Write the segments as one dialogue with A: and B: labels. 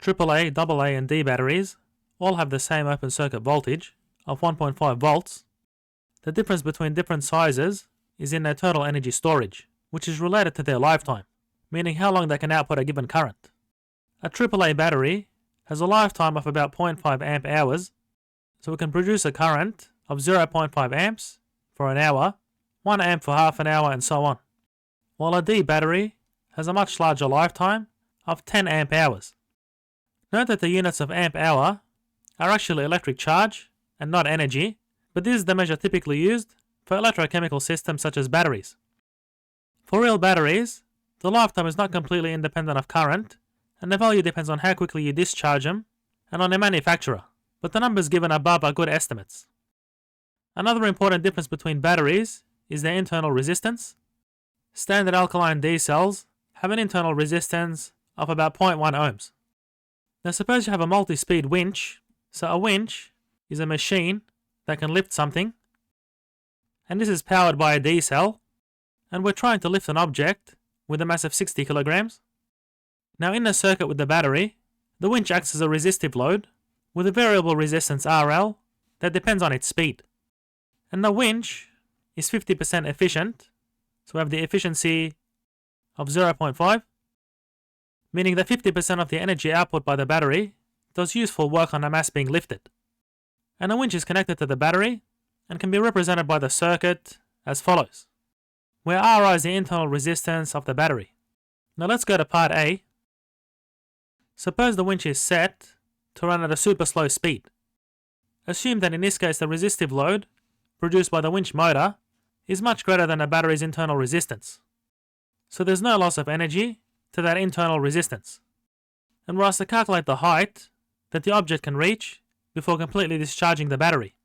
A: AAA, AA and D batteries all have the same open circuit voltage of 1.5 volts. The difference between different sizes is in their total energy storage, which is related to their lifetime, meaning how long they can output a given current. A AAA battery has a lifetime of about 0.5 amp hours, so it can produce a current of 0.5 amps for an hour, 1 amp for half an hour, and so on. While a D battery has a much larger lifetime of 10 amp hours. Note that the units of amp hour are actually electric charge and not energy, but this is the measure typically used for electrochemical systems such as batteries. For real batteries, the lifetime is not completely independent of current, and the value depends on how quickly you discharge them and on their manufacturer, but the numbers given above are good estimates. Another important difference between batteries is their internal resistance. Standard alkaline D cells have an internal resistance of about 0.1 ohms. Now suppose you have a multi-speed winch. So a winch is a machine that can lift something, and this is powered by a D cell, and we're trying to lift an object with a mass of 60 kilograms. Now in the circuit with the battery, the winch acts as a resistive load with a variable resistance RL that depends on its speed. And the winch is 50% efficient, so we have the efficiency of 0.5, meaning that 50% of the energy output by the battery does useful work on the mass being lifted. And the winch is connected to the battery and can be represented by the circuit as follows, where Ri is the internal resistance of the battery. Now let's go to part A. Suppose the winch is set to run at a super slow speed. Assume that in this case the resistive load produced by the winch motor is much greater than the battery's internal resistance. So there's no loss of energy to that internal resistance. And we're asked to calculate the height that the object can reach before completely discharging the battery.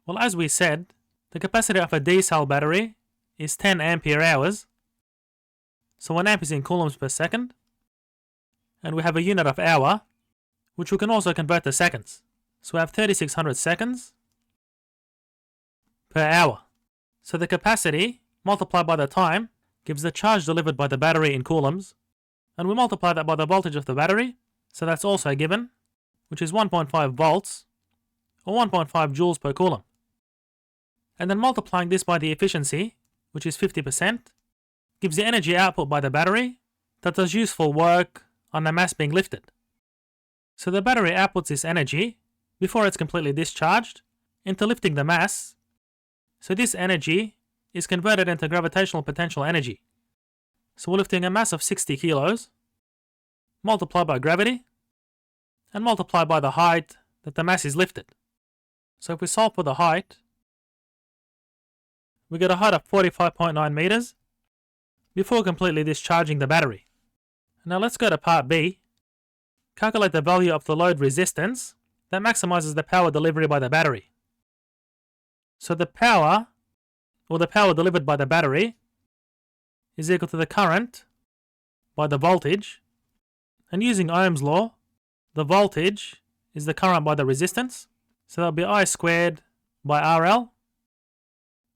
A: Well, as we said, the capacity of a D cell battery is 10 ampere hours. So 1 amp is in coulombs per second. And we have a unit of hour, which we can also convert to seconds. So we have 3600 seconds per hour. So the capacity multiplied by the time gives the charge delivered by the battery in coulombs, and we multiply that by the voltage of the battery, so that's also given, which is 1.5 volts or 1.5 joules per coulomb. And then multiplying this by the efficiency, which is 50%, gives the energy output by the battery that does useful work on the mass being lifted. So the battery outputs this energy before it's completely discharged into lifting the mass. So this energy is converted into gravitational potential energy. So we're lifting a mass of 60 kilos, multiplied by gravity, and multiplied by the height that the mass is lifted. So if we solve for the height, we get a height of 45.9 meters before completely discharging the battery. Now let's go to part B. Calculate the value of the load resistance that maximizes the power delivery by the battery. So the power, or the power delivered by the battery, is equal to the current by the voltage, and using Ohm's law, the voltage is the current by the resistance, so that'll be I squared by RL,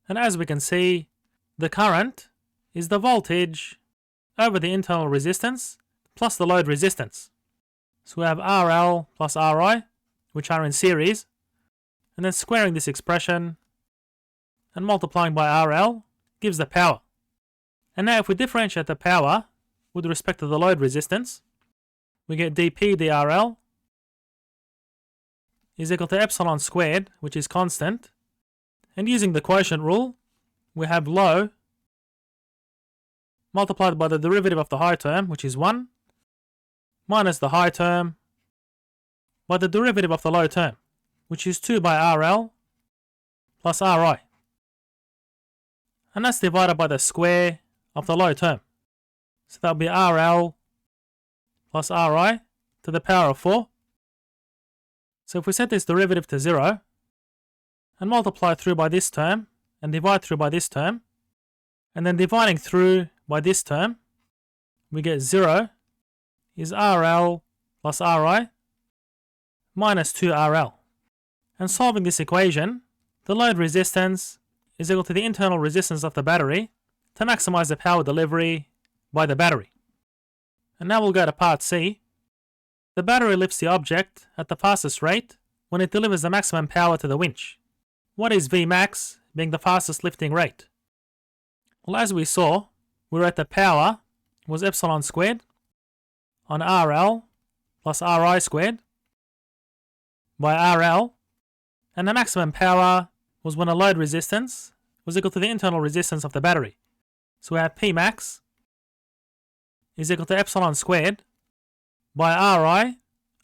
A: and as we can see, the current is the voltage over the internal resistance plus the load resistance. So we have RL plus RI, which are in series, and then squaring this expression and multiplying by RL gives the power. And now if we differentiate the power with respect to the load resistance, we get dP dRL is equal to epsilon squared, which is constant, and using the quotient rule, we have low multiplied by the derivative of the high term, which is 1, minus the high term by the derivative of the low term, which is 2 by RL plus RI. And that's divided by the square of the low term. So that'll be RL plus RI to the power of 4. So if we set this derivative to 0 and multiply through by this term and divide through by this term, and then dividing through by this term, we get 0 is RL plus RI minus 2RL. And solving this equation, the load resistance is equal to the internal resistance of the battery to maximize the power delivery by the battery. And now we'll go to part C. The battery lifts the object at the fastest rate when it delivers the maximum power to the winch. What is Vmax being the fastest lifting rate? Well, as we saw, we wrote the power was epsilon squared on RL plus Ri squared by RL, and the maximum power was when a load resistance was equal to the internal resistance of the battery. So we have Pmax is equal to epsilon squared by Ri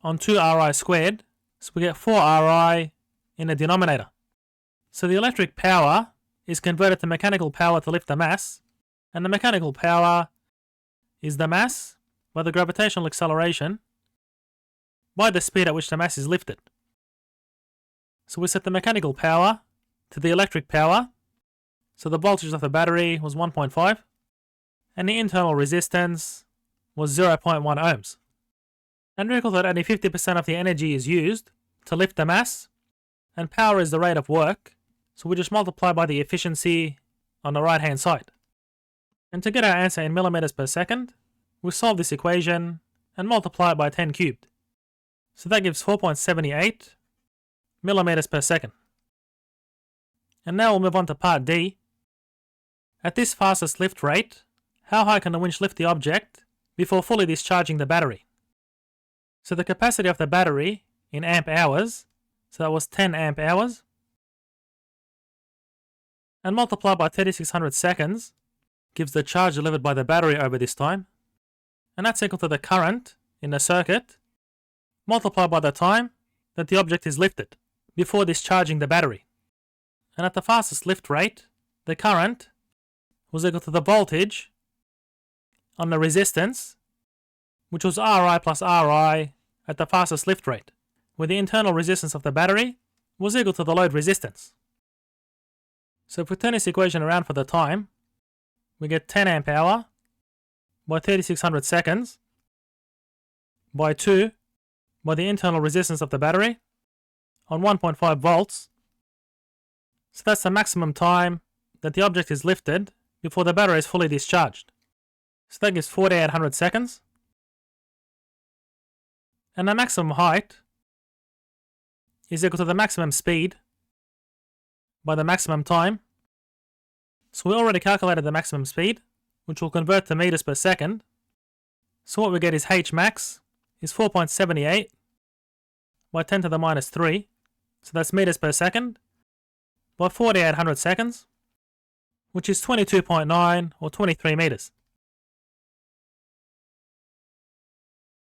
A: on 2Ri squared, so we get 4Ri in the denominator. So the electric power is converted to mechanical power to lift the mass, and the mechanical power is the mass by the gravitational acceleration by the speed at which the mass is lifted. So we set the mechanical power to the electric power, so the voltage of the battery was 1.5 and the internal resistance was 0.1 ohms. And recall that only 50% of the energy is used to lift the mass, and power is the rate of work, so we just multiply by the efficiency on the right hand side. And to get our answer in millimeters per second, we solve this equation and multiply it by 10 cubed. So that gives 4.78 millimeters per second. And now we'll move on to part D. At this fastest lift rate, how high can the winch lift the object before fully discharging the battery? So the capacity of the battery in amp hours, so that was 10 amp hours, and multiply by 3600 seconds gives the charge delivered by the battery over this time, and that's equal to the current in the circuit multiplied by the time that the object is lifted before discharging the battery. And at the fastest lift rate, the current was equal to the voltage on the resistance, which was Ri plus Ri at the fastest lift rate, where the internal resistance of the battery was equal to the load resistance. So if we turn this equation around for the time, we get 10 amp hour by 3600 seconds by 2 by the internal resistance of the battery on 1.5 volts. So that's the maximum time that the object is lifted before the battery is fully discharged. So that gives 4800 seconds. And the maximum height is equal to the maximum speed by the maximum time. So we already calculated the maximum speed, which will convert to meters per second. So what we get is H max is 4.78 by 10 to the minus 3. So that's meters per second by 4800 seconds, which is 22.9 or 23 meters.